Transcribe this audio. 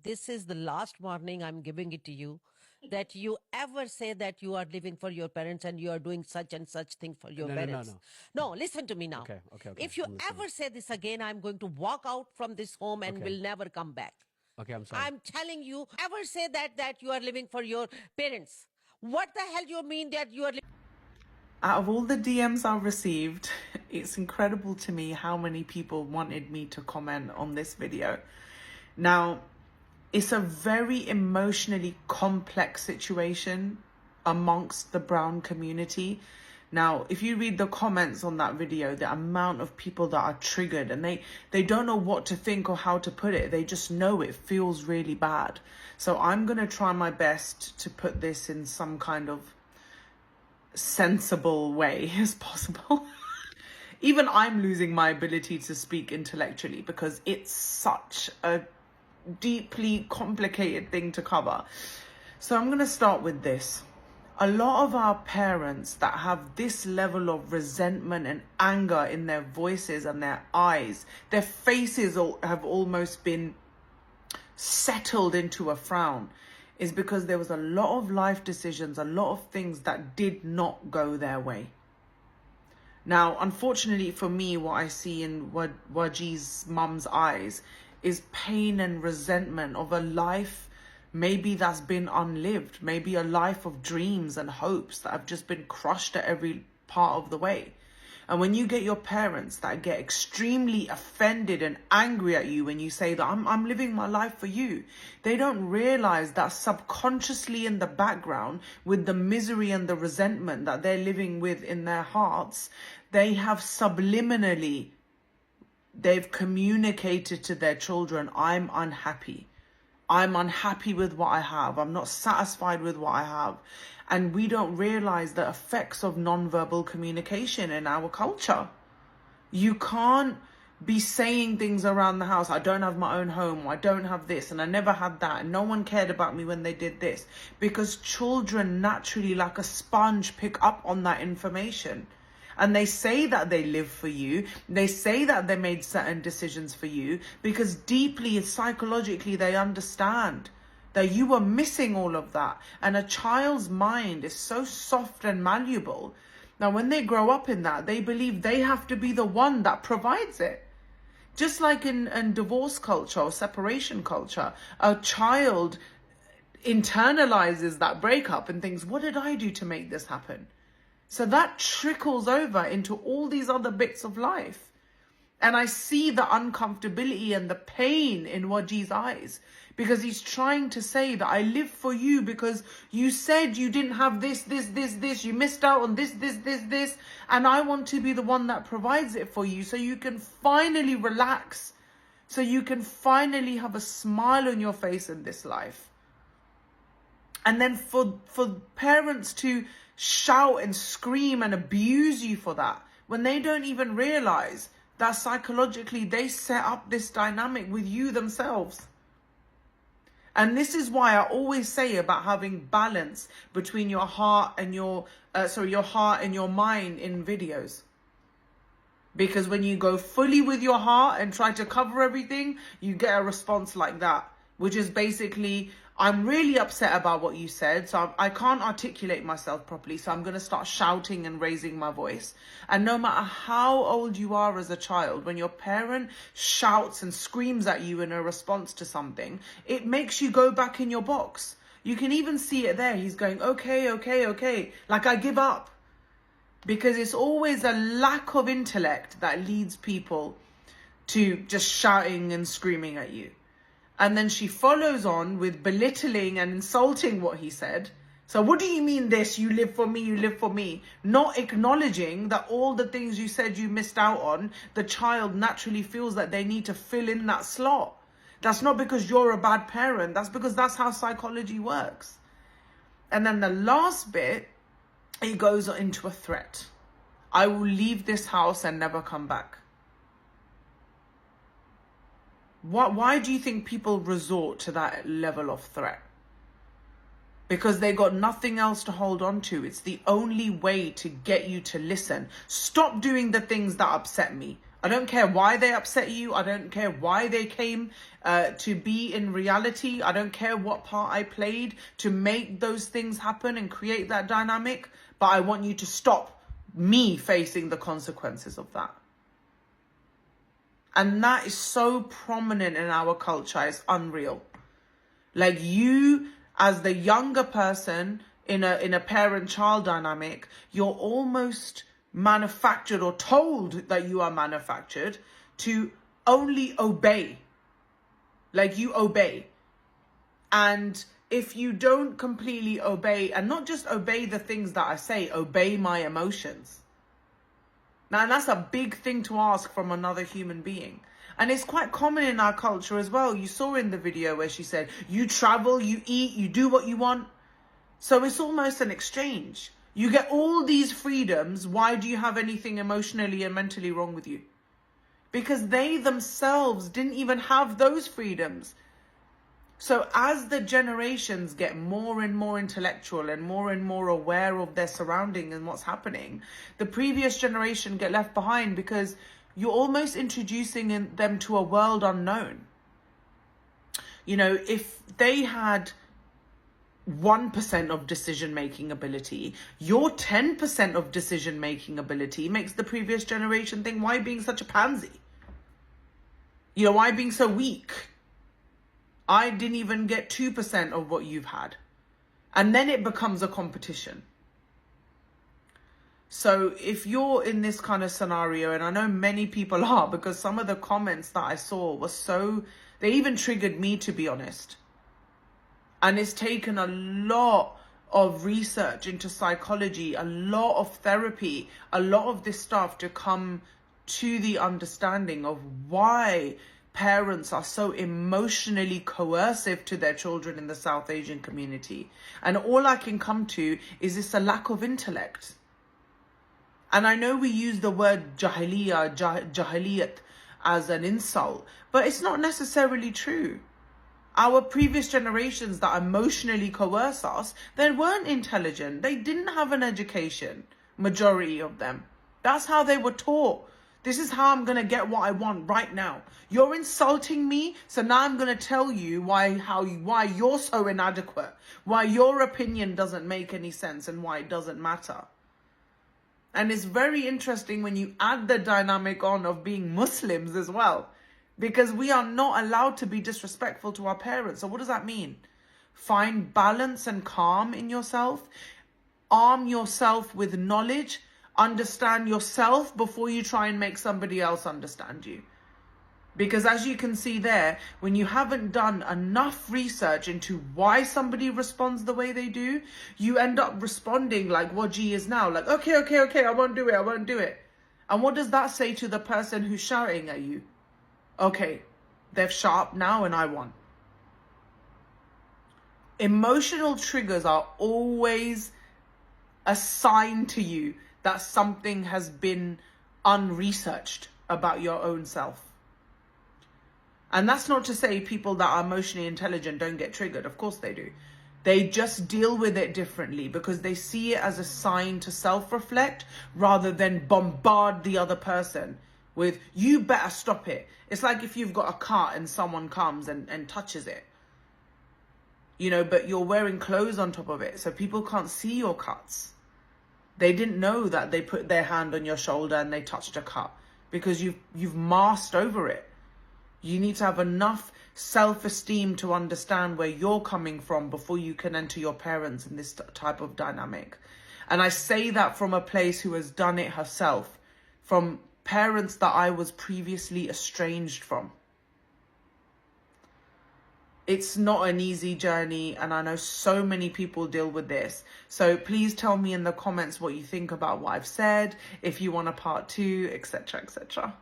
this is the last warning I'm giving it to you, that you ever say that you are living for your parents and you are doing such and such thing for your No, no, no, parents. no. No, listen to me now. Okay, okay, okay. If you I'm listening. ever say this again, I'm going to walk out from this home and Okay, will never come back. okay. I'm sorry. I'm telling you, ever say that you are living for your parents. What the hell you mean that you are Out of all the DMs I've received, it's incredible to me how many people wanted me to comment on this video. Now, it's a very emotionally complex situation amongst the brown community. Now, if you read the comments on that video, the amount of people that are triggered and they don't know what to think or how to put it. They just know it feels really bad. So I'm going to try my best to put this in some kind of sensible way as possible. Even I'm losing my ability to speak intellectually because it's such a deeply complicated thing to cover. So I'm going to start with this. A lot of our parents that have this level of resentment and anger in their voices and their eyes, their faces have almost been settled into a frown, is because there was a lot of life decisions, a lot of things that did not go their way. Now, unfortunately for me, what I see in Waji's mum's eyes is pain and resentment of a life maybe that's been unlived, maybe a life of dreams and hopes that have just been crushed at every part of the way. And when you get your parents that get extremely offended and angry at you when you say that I'm living my life for you, they don't realize that subconsciously in the background, with the misery and the resentment that they're living with in their hearts, they have subliminally, they've communicated to their children, I'm unhappy. I'm unhappy with what I have. I'm not satisfied with what I have. And we don't realize the effects of nonverbal communication in our culture. You can't be saying things around the house. I don't have my own home. Or I don't have this. And I never had that. And no one cared about me when they did this. Because children naturally, like a sponge, pick up on that information. And they say that they live for you. They say that they made certain decisions for you because deeply, psychologically, they understand that you were missing all of that. And a child's mind is so soft and malleable. Now, when they grow up in that, they believe they have to be the one that provides it. Just like in divorce culture or separation culture, a child internalizes that breakup and thinks, what did I do to make this happen? So that trickles over into all these other bits of life. And I see the uncomfortability and the pain in Waji's eyes because he's trying to say that I live for you because you said you didn't have this. You missed out on this. And I want to be the one that provides it for you so you can finally relax. So you can finally have a smile on your face in this life. And then for parents to shout and scream and abuse you for that, when they don't even realize that psychologically they set up this dynamic with you themselves. And this is why I always say about having balance between your heart and your heart and your mind in videos. Because when you go fully with your heart and try to cover everything, you get a response like that, which is basically, I'm really upset about what you said, so I can't articulate myself properly, so I'm going to start shouting and raising my voice. And no matter how old you are as a child, when your parent shouts and screams at you in a response to something, it makes you go back in your box. You can even see it there. He's going, okay, like I give up. Because it's always a lack of intellect that leads people to just shouting and screaming at you. And then she follows on with belittling and insulting what he said. So what do you mean this? You live for me, you live for me. Not acknowledging that all the things you said you missed out on, the child naturally feels that they need to fill in that slot. That's not because you're a bad parent. That's because that's how psychology works. And then the last bit, it goes into a threat. I will leave this house and never come back. Why do you think people resort to that level of threat? Because they got nothing else to hold on to. It's the only way to get you to listen. Stop doing the things that upset me. I don't care why they upset you. I don't care why they came to be in reality. I don't care what part I played to make those things happen and create that dynamic. But I want you to stop me facing the consequences of that. And that is so prominent in our culture. It's unreal. Like, you, as the younger person in a parent-child dynamic, you're almost manufactured or told that you are manufactured to only obey. Like, you obey. And if you don't completely obey, and not just obey the things that I say, obey my emotions. Now, that's a big thing to ask from another human being. And it's quite common in our culture as well. You saw in the video where she said, you travel, you eat, you do what you want. So it's almost an exchange. You get all these freedoms. Why do you have anything emotionally and mentally wrong with you? Because they themselves didn't even have those freedoms. So as the generations get more and more intellectual and more aware of their surrounding and what's happening, the previous generation get left behind because you're almost introducing them to a world unknown. You know, if they had 1% of decision-making ability, your 10% of decision-making ability makes the previous generation think, why being such a pansy? You know, why being so weak? I didn't even get 2% of what you've had. And then it becomes a competition. So if you're in this kind of scenario, and I know many people are, because some of the comments that I saw were so, they even triggered me, to be honest. And it's taken a lot of research into psychology, a lot of therapy, a lot of this stuff to come to the understanding of why parents are so emotionally coercive to their children in the South Asian community. And all I can come to is this a lack of intellect. And I know we use the word jahiliyat as an insult, but it's not necessarily true. Our previous generations that emotionally coerce us, they weren't intelligent. They didn't have an education, majority of them. That's how they were taught. This is how I'm going to get what I want right now. You're insulting me, so now I'm going to tell you why you're so inadequate, why your opinion doesn't make any sense, and why it doesn't matter. And it's very interesting when you add the dynamic on of being Muslims as well, because we are not allowed to be disrespectful to our parents. So what does that mean? Find balance and calm in yourself. Arm yourself with knowledge. Understand yourself before you try and make somebody else understand you. Because as you can see there, when you haven't done enough research into why somebody responds the way they do, you end up responding like what G is now. Like, okay, I won't do it. And what does that say to the person who's shouting at you? Okay, they've shut up now and I won. Emotional triggers are always a sign to you that something has been unresearched about your own self. And that's not to say people that are emotionally intelligent don't get triggered. Of course they do. They just deal with it differently because they see it as a sign to self-reflect rather than bombard the other person with, you better stop it. It's like if you've got a cut and someone comes and touches it. You know, but you're wearing clothes on top of it, so people can't see your cuts. They didn't know that they put their hand on your shoulder and they touched a cut because you've masked over it. You need to have enough self-esteem to understand where you're coming from before you can enter your parents in this type of dynamic. And I say that from a place who has done it herself, from parents that I was previously estranged from. It's not an easy journey, and I know so many people deal with this. So please tell me in the comments what you think about what I've said, if you want a part 2, etc., etc.